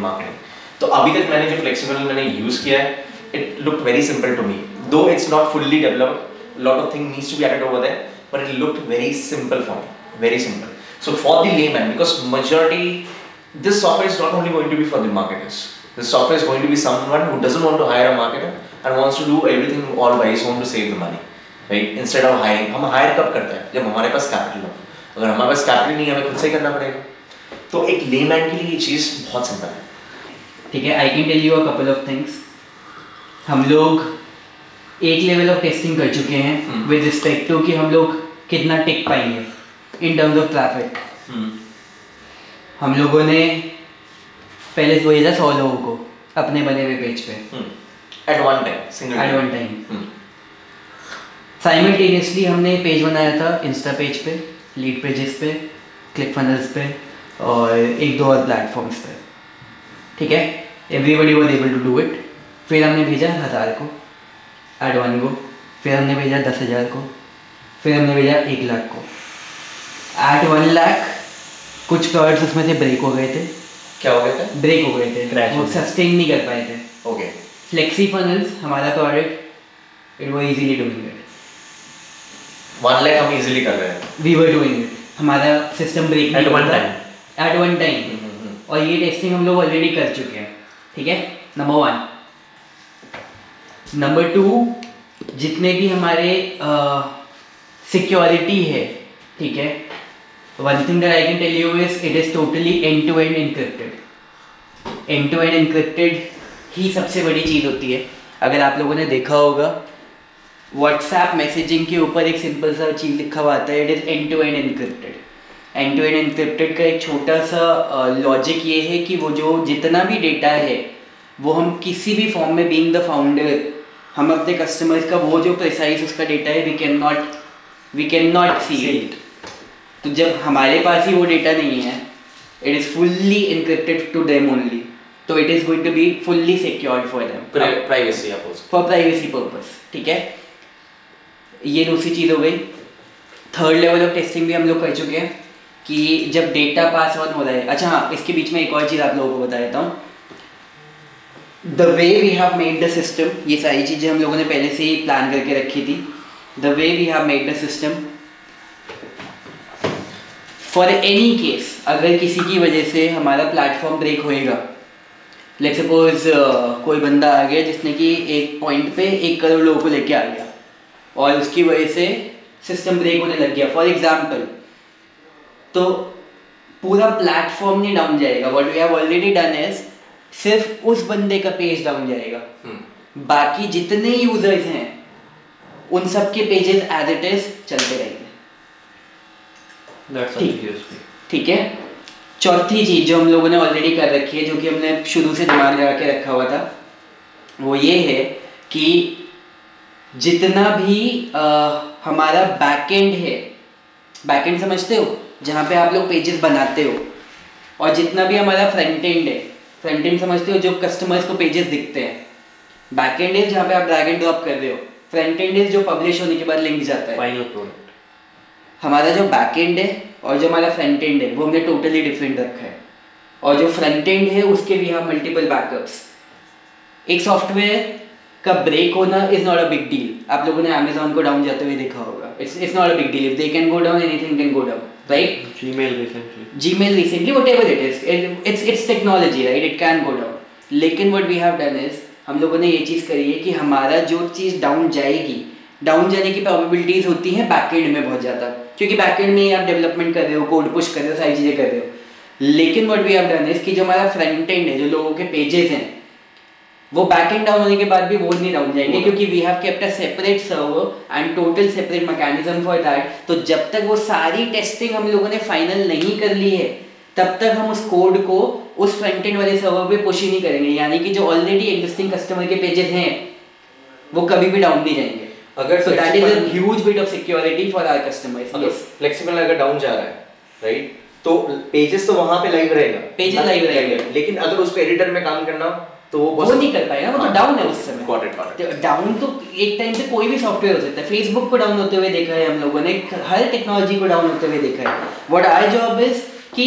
marketing. तो अभी तक मैंने जो flexible मैंने use किया है, it looked very simple to me. Though it's not fully developed, a lot of things needs to be added over there, but it looked very simple for me, very simple. So for the layman, because majority, this software is not only going to be for the marketers. This software is going to be someone who doesn't want to hire a marketer and wants to do everything all by his own to save the money, right? Instead of hiring, हम hire कब करते हैं? जब हमारे पास capital हो. अगर हमारे पास capital नहीं है, हमें खुद से ही करना पड़ेगा. तो एक layman के लिए ये चीज़ बहुत simple है. ठीक है, I can tell you a couple of things. हम लोग एक लेवल ऑफ टेस्टिंग कर चुके हैं विद रिस्पेक्ट टू कि हम लोग कितना टिक पाएंगे इन टर्म्स ऑफ ट्रैफिक. हम लोगों ने पहले वो भेजा 100 लोगों को अपने बने हुए पेज पे एट वन टाइम. साइमल्टेनियसली हमने पेज बनाया था इंस्टा पेज पे, लीड पेजेस पे, क्लिक फनल्स पे और एक दो और प्लेटफॉर्म्स पे. ठीक है, everybody was able to do it. फिर हमने भेजा 1000 को एट वन गो, फिर हमने भेजा 10,000 को, फिर हमने भेजा 1 लाख को. एट 1 लाख कुछ प्रोडक्ट्स उसमें से ब्रेक हो गए थे. क्या हो गए थे? ब्रेक हो गए थे, वो सस्टेन नहीं कर पाए थे. ओके. फ्लेक्सी फनल्स हमारा product, it was easily doing it. 1 lakh हम इजीली कर रहे हैं. We were doing it. हमारा system break at one time. At one time. और ये टेस्टिंग हम लोग ऑलरेडी कर चुके हैं. ठीक है, नंबर 1. नंबर 2, जितने भी हमारे सिक्योरिटी है, ठीक है, one thing that I can tell you is it is totally end-to-end encrypted. End-to-end encrypted ही सबसे बड़ी चीज़ होती है. अगर आप लोगों ने देखा होगा WhatsApp मैसेजिंग के ऊपर एक सिंपल सा चीज़ लिखा हुआ आता है, it is end-to-end encrypted. end-to-end encrypted का एक छोटा सा लॉजिक ये है कि वो जो जितना भी डेटा है वो हम किसी भी फॉर्म में बीइंग द फाउंडर हम अपने कस्टमर्स का वो जो प्रिसाइज उसका डेटा है we can not see it. तो जब हमारे पास ही वो डेटा नहीं है, it is fully encrypted to them only, तो it is going to be fully secured for them, privacy for privacy purpose. ठीक है, ये दूसरी चीज़ हो गई. थर्ड लेवल ऑफ टेस्टिंग भी हम लोग कर चुके हैं कि जब डेटा पास ऑन हो रहा है. अच्छा हाँ, इसके बीच में एक और चीज़ आप लोगों को बता देता हूँ. The way we have made the system, ये सारी चीज़ें हम लोगों ने पहले से ही प्लान करके रखी थी. The way we have made the system, for any case अगर किसी की वजह से हमारा प्लेटफॉर्म ब्रेक होएगा, लेट्स सपोज कोई बंदा आ गया जिसने कि एक पॉइंट पे 1 करोड़ लोगों को लेके आ गया और उसकी वजह से सिस्टम ब्रेक होने लग गया फॉर एग्जाम्पल, तो पूरा प्लेटफॉर्म नहीं डाउन जाएगा. What we have already done is सिर्फ उस बंदे का पेज डाउन जाएगा. बाकी जितने यूजर्स हैं उन सब के पेजेस एज इट इज चलते रहेंगे. ठीक है. चौथी चीज जो हम लोगों ने ऑलरेडी कर रखी है, जो कि हमने शुरू से दिमाग लगा के रखा हुआ था, वो ये है कि जितना भी हमारा बैकएंड है, बैकएंड समझते हो जहाँ पे आप लोग पेजेस बनाते हो, और जितना भी हमारा फ्रंट एंड है, फ्रंट एंड समझते हो जो कस्टमर्स को पेजेस दिखते हैं. बैकएंड है जहाँ पे आप ड्रैग एंड ड्रॉप कर रहे हो. फ्रंट एंड है जो पब्लिश होने के बाद लिंक जाता है फाइनल प्रोडक्ट. हमारा जो बैकएंड है और जो हमारा फ्रंट एंड है वो हमने टोटली डिफरेंट रखा है. और जो फ्रंट एंड है उसके भी हम मल्टीपल बैकअप्स. एक सॉफ्टवेयर का ब्रेक होना is not a big deal. आप लोगों ने अमेजोन को डाउन जाते हुए देखा होगा. It's not a big deal. If they can go down, anything can go down, right? Gmail recently, whatever it is, it's technology, right? It can go down. लेकिन what we have done is हम लोगों ने ये चीज़ करी है कि हमारा जो चीज़ डाउन जाएगी, डाउन जाने की प्रोबेबिलिटीज होती हैं बैकएंड में बहुत ज़्यादा, क्योंकि बैकएंड में आप डेवलपमेंट कर रहे हो, कोड पुश कर रहे हो, सारी चीज़ें कर रहे हो. लेकिन what we have done is कि जो हमारा फ्रंट एंड है, जो लोगों के पेजेस हैं, वो बैकएंड डाउन होने के बाद भी वो नहीं डाउन जाएंगे, क्योंकि we have kept a separate server and total separate mechanism for that. तो जब तक वो सारी टेस्टिंग हम लोगों ने फाइनल नहीं कर ली है, तब तक हम उस कोड को उस फ्रंट एंड वाले सर्वर पे पुश ही नहीं करेंगे. यानी कि जो ऑलरेडी एग्जिस्टिंग कस्टमर के पेजेस हैं वो कभी भी डाउन नहीं जाएंगे. अगर so that is a huge bit of security for our customers. अगर फ्लेक्सिबल अगर डाउन जा रहा है, राइट, तो पेजेस तो वहां पे लाइव रहेगा, पेजेस लाइव रहेंगे. लेकिन अगर उसको एडिटर में काम करना तो वो नहीं कर पाएगा, वो तो डाउन है उस समय. डाउन तो एक टाइम पे कोई भी सॉफ्टवेयर हो सकता है. फेसबुक को डाउन होते हुए देखा है हम लोगों ने, हर टेक्नोलॉजी को डाउन होते हुए देखा है. व्हाट आवर जॉब इज कि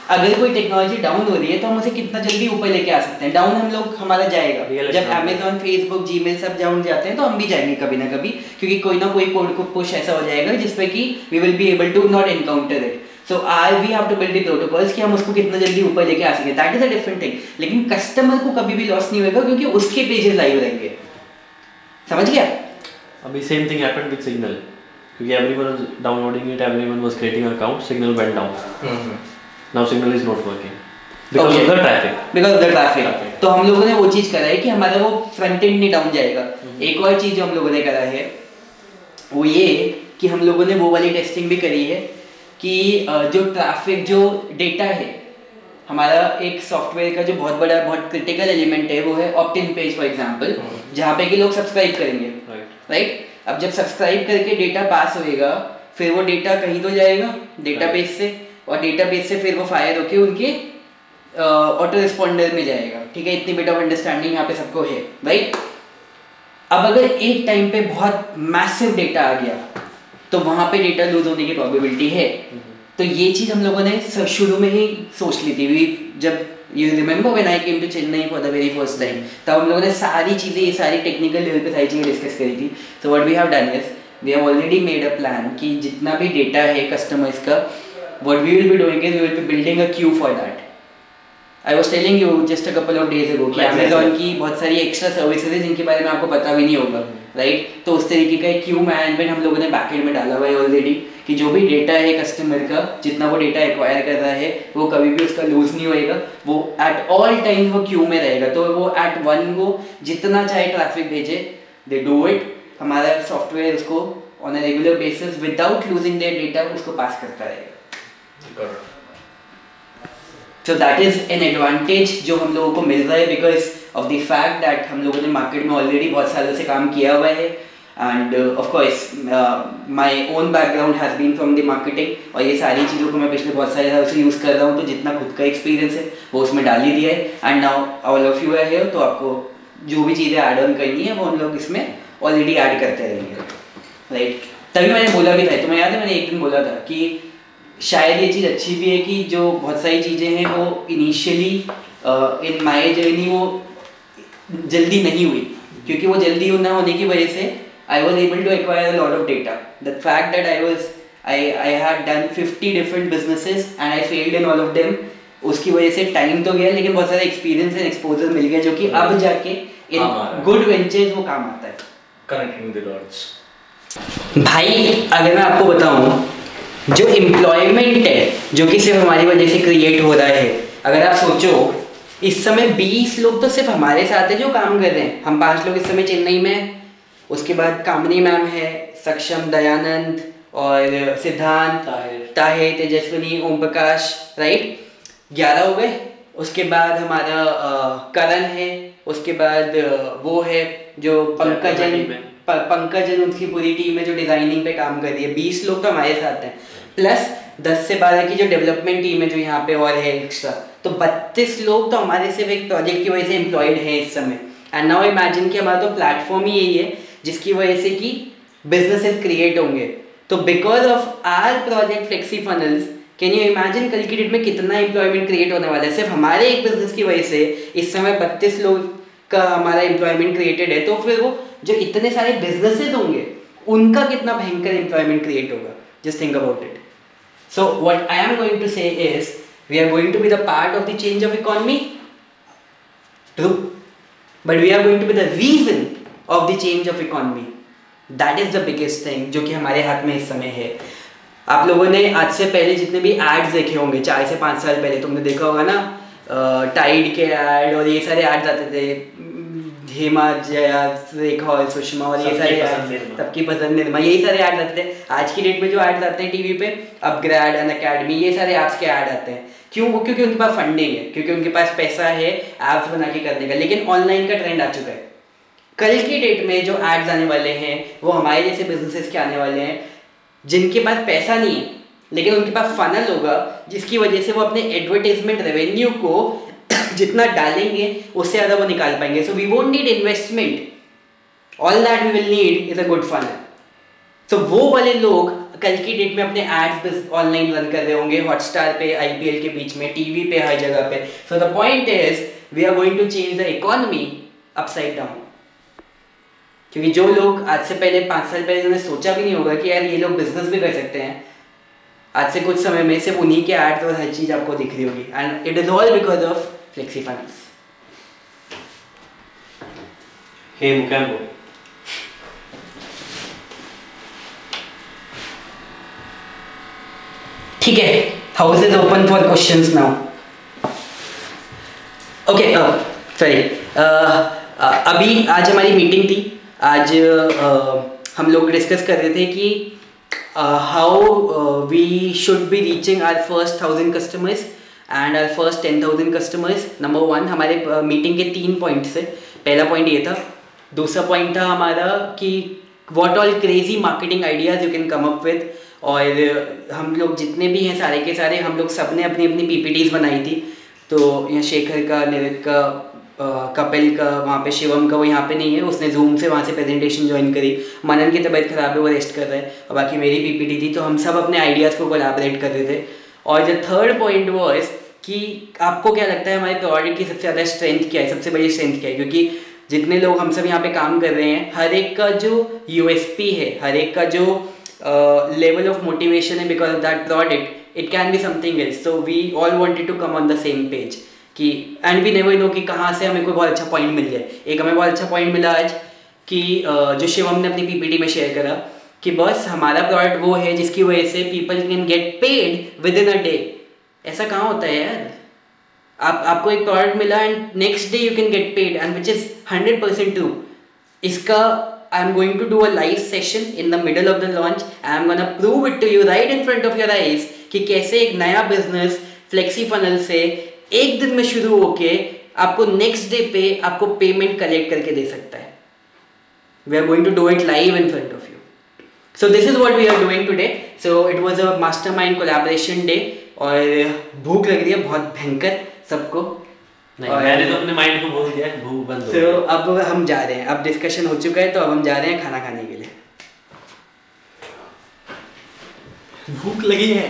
अगर कोई टेक्नोलॉजी डाउन हो रही है तो हम उसे कितना जल्दी ऊपर लेके आ सकते हैं। डाउन हम लोग हमारा जाएगा, जब अमेजोन, फेसबुक, जीमेल सब डाउन जाते हैं तो हम भी जाएंगे कभी ना कभी, क्योंकि कोई ना कोई कोड को पुश ऐसा हो जाएगा जिसपे कि we will be able to not encounter it. So I we have to build the protocols कि हम उसको कितना जल्दी ऊपर लेके आ सके, that is a different thing. लेकिन कस्टमर को कभी भी लॉस नहीं होगा क्योंकि उसके पेजेस लाइव रहेंगे, समझ गया? अभी same thing happened with signal, क्योंकि everyone was downloading it, everyone was creating account, signal went down. Now signal is not working because of the traffic, because of the traffic. तो हम लोगों ने वो चीज करा है कि हमारा वो फ्रंट एंड नहीं डाउन जाएगा। एक और चीज जो हम लोगों ने करा है वो ये कि हम लोगों ने वो वाली टेस्टिंग भी करी है कि जो ट्रैफिक, जो डेटा है हमारा, एक सॉफ्टवेयर का जो बहुत बड़ा, बहुत क्रिटिकल एलिमेंट है वो है opt in page for example, जहाँ पे कि लोग सब्सक्राइब करेंगे, राइट? अब जब सब्सक्राइब करके डेटा पास होएगा, फिर वो डेटा कहीं तो जाएगा डेटाबेस से, और डेटाबेस से फिर वो फायर होके उनके ऑटो रिस्पॉन्डर में जाएगा, ठीक है? इतनी बिट ऑफ अंडरस्टैंडिंग यहाँ पे सबको है, राइट? अब अगर एक टाइम पे बहुत मैसिव डेटा आ गया तो वहाँ पे डेटा लूज होने की प्रोबेबिलिटी है। तो ये चीज़ हम लोगों ने शुरू में ही सोच ली थी। जब you remember when I came to Chennai for the very first time, तब हम लोगों ने सारी चीज़ें, ये सारी टेक्निकल लेवल पे सारी चीज़ें डिस्कस करी थी। So what we have done is we have already made a plan कि जितना भी डेटा है कस्टमर्स का, what we will be doing is we will be building a queue for that. I was telling you just a couple of days ago कि Amazon की बहुत सारी extra services है जिनके बारे में आपको पता भी नहीं होगा, राइट? तो उस तरीके का एक क्यू मैनेजमेंट हम लोगों ने बैकएंड में डाला हुआ है ऑलरेडी, कि जो भी डेटा है कस्टमर का, जितना वो डेटा एक्वायर कर रहा है वो कभी भी उसका लूज नहीं होएगा, वो एट ऑल टाइम वो क्यू में रहेगा। तो वो एट वन को जितना चाहे ट्रैफिक भेजे, दे डू इट। हमारा सॉफ्टवेयर उसको on a regular basis without losing their data उसको पास करता रहेगा। So that is an advantage जो हम लोगों को मिल रहा है because of the fact that हम लोगों ने मार्केट में ऑलरेडी बहुत सालों से काम किया हुआ है, and of course my own background has been from the marketing, और ये सारी चीज़ों को मैं पिछले बहुत सारे सालों से यूज़ कर रहा हूँ, तो जितना खुद का एक्सपीरियंस है वो उसमें डाल ही दिया है। and now all of you are here, तो आपको जो भी चीज़ें ऐड ऑन करनी है वो हम लोग इसमें ऑलरेडी ऐड करते रहेंगे, राइट? तभी मैंने बोला भी था, तुम्हें याद है मैंने एक दिन बोला था कि शायद ये चीज़ अच्छी भी है कि जो बहुत सारी चीज़ें हैं वो इनिशियली इन माय जर्नी वो जल्दी नहीं हुई, क्योंकि वो जल्दी ना होने की वजह से I was able to acquire a lot of data. The fact that I had done 50 different businesses and I failed in all of them, उसकी वजह से टाइम तो गया लेकिन बहुत सारा एक्सपीरियंस एंड एक्सपोजर मिल गया, जो कि अब जाके इन गुड वेंचर्स वो काम आता है। Connecting the dots. भाई अगर मैं आपको बताऊं, जो एम्प्लॉयमेंट है जो कि सिर्फ हमारी वजह से क्रिएट हो रहा है, अगर आप सोचो इस समय 20 लोग तो सिर्फ हमारे साथ है जो काम कर रहे हैं। हम 5 लोग इस समय चेन्नई में, उसके बाद कामनी मैम है, सक्षम, दयानंद और सिद्धांत, ताहिर, तेजस्विनी, ओम प्रकाश, राइट? 11 हो गए। उसके बाद हमारा करण है, उसके बाद वो है जो पंकजन उनकी पूरी टीम है जो डिजाइनिंग पे काम कर रही है। 20 लोग तो हमारे साथ हैं, प्लस 10 से 12 की जो डेवलपमेंट टीम है जो यहाँ पे और है एक्स्ट्रा, तो 32 लोग तो हमारे सिर्फ एक प्रोजेक्ट की वजह से एम्प्लॉयड हैं इस समय। एंड नाउ इमेजिन कि हमारा तो प्लेटफॉर्म ही यही है जिसकी वजह से कि बिजनेसेस क्रिएट होंगे। तो because of our project flexi funnels, can you imagine कल की डेट में कितना एम्प्लॉयमेंट क्रिएट होने वाला है सिर्फ हमारे एक बिजनेस की वजह से। इस समय 32 लोग का हमारा एम्प्लॉयमेंट क्रिएटेड है, तो फिर वो जो इतने सारे बिजनेसेस होंगे उनका कितना भयंकर एम्प्लॉयमेंट क्रिएट होगा। Just think about it. So what I am going to say is we are going to be the part of the change of economy, true, but we are going to be the reason of the change of economy. That is the biggest thing जो कि हमारे हाथ में इस समय है। आप लोगों ने आज से पहले जितने भी एड्स देखे होंगे, 4 से 5 साल पहले तुमने देखा होगा ना, टाइड के ऐड और ये सारे एड्स आते थे, हेमा, जया, रेखा और सुषमा और ये सारे सबकी पसंद निर्मा, यही सारे ऐड आते थे। आज की डेट में जो ऐड्स आते हैं टीवी पे, अपग्रेड, अनअकैडमी, ये सारे ऐप्स के ऐड आते हैं। क्यों? वो क्योंकि उनके पास फंडिंग है, क्योंकि उनके पास पैसा है ऐप्स बना के करने का। लेकिन ऑनलाइन का ट्रेंड आ चुका है। कल की डेट में जो एड्स आने वाले हैं वो हमारे जैसे बिजनेसेस के आने वाले हैं जिनके पास पैसा नहीं है लेकिन उनके पास फनल होगा, जिसकी वजह से वो अपने एडवर्टाइजमेंट रेवेन्यू को जितना डालेंगे उससे ज़्यादा वो निकाल पाएंगे। So we won't need investment, all that we will need is a good funnel. तो वो वाले लोग कल की डेट में अपने एड्स ऑनलाइन रन कर रहे होंगे, हॉटस्टार पे, आईपीएल के बीच में, टीवी पे, हर जगह पे. So the point is we are going to change the economy upside down. क्योंकि जो लोग आज से पहले 5 साल पहले उन्होंने सोचा भी नहीं होगा कि यार ये लोग बिजनेस भी कर सकते हैं, आज से कुछ समय में सिर्फ उन्हीं के एड्स और हर चीज़ आपको दिख रही होगी. And it is all because of flexi finance. Hey Mukambo. ठीक है, house is open for questions now. Okay, sorry, अभी आज हमारी मीटिंग थी. आज हम लोग डिस्कस कर रहे थे कि how we should be reaching our first 1000 customers and our first 10,000 customers. Number 1 हमारे मीटिंग के 3 पॉइंट से. पहला पॉइंट ये था. दूसरा पॉइंट था हमारा कि what all crazy marketing ideas you can come up with. और हम लोग जितने भी हैं सारे के सारे, हम लोग सब ने अपनी अपनी पीपीटीज़ बनाई थी. तो यहाँ शेखर का, निरित का, कपिल का, वहाँ पे शिवम का, वो यहाँ पे नहीं है, उसने जूम से वहाँ से प्रेजेंटेशन ज्वाइन करी. मनन की तबीयत ख़राब है, वो रेस्ट कर रहा है. और बाकी मेरी पीपीटी थी. तो हम सब अपने आइडियाज़ को कोलैबोरेट कर रहे थे. और जो थर्ड पॉइंट वाज कि आपको क्या लगता है हमारे प्रोडक्ट की सबसे ज़्यादा स्ट्रेंथ क्या है, सबसे बड़ी स्ट्रेंथ क्या है. क्योंकि जितने लोग हम सब यहाँ पे काम कर रहे हैं, हर एक का जो यूएसपी है, हर एक का जो लेवल ऑफ मोटिवेशन है because of that product, it can be something else. So we all wanted to come on the same page कि एंड वी नेवर नो कि कहाँ से हमें कोई बहुत अच्छा पॉइंट मिल जाए. एक हमें बहुत अच्छा पॉइंट मिला आज कि जो शिवम ने अपनी पीपीटी में शेयर करा कि बस हमारा प्रोडक्ट वो है जिसकी वजह से people can get paid within a day. ऐसा कहाँ होता है यार. आपको एक प्रोडक्ट मिला and next day you can get paid and which is 100% true. इसका I am going to do a live session in the middle of the launch. I am gonna prove it to you right in front of your eyes कि कैसे एक नया business flexi funnel से एक दिन में शुरू होके आपको नेक्स्ट डे पे आपको पेमेंट कलेक्ट करके दे सकता है. We are going to do it live in front of you. So this is what we are doing today. So it was a mastermind collaboration day. और भूख लग रही है बहुत भयंकर सबको. मैंने तो अपने माइंड को बोल दिया, भूख बंद हो. तो अब हम जा रहे हैं, अब डिस्कशन हो चुका है तो अब हम जा रहे हैं खाना खाने के लिए. भूख लगी है.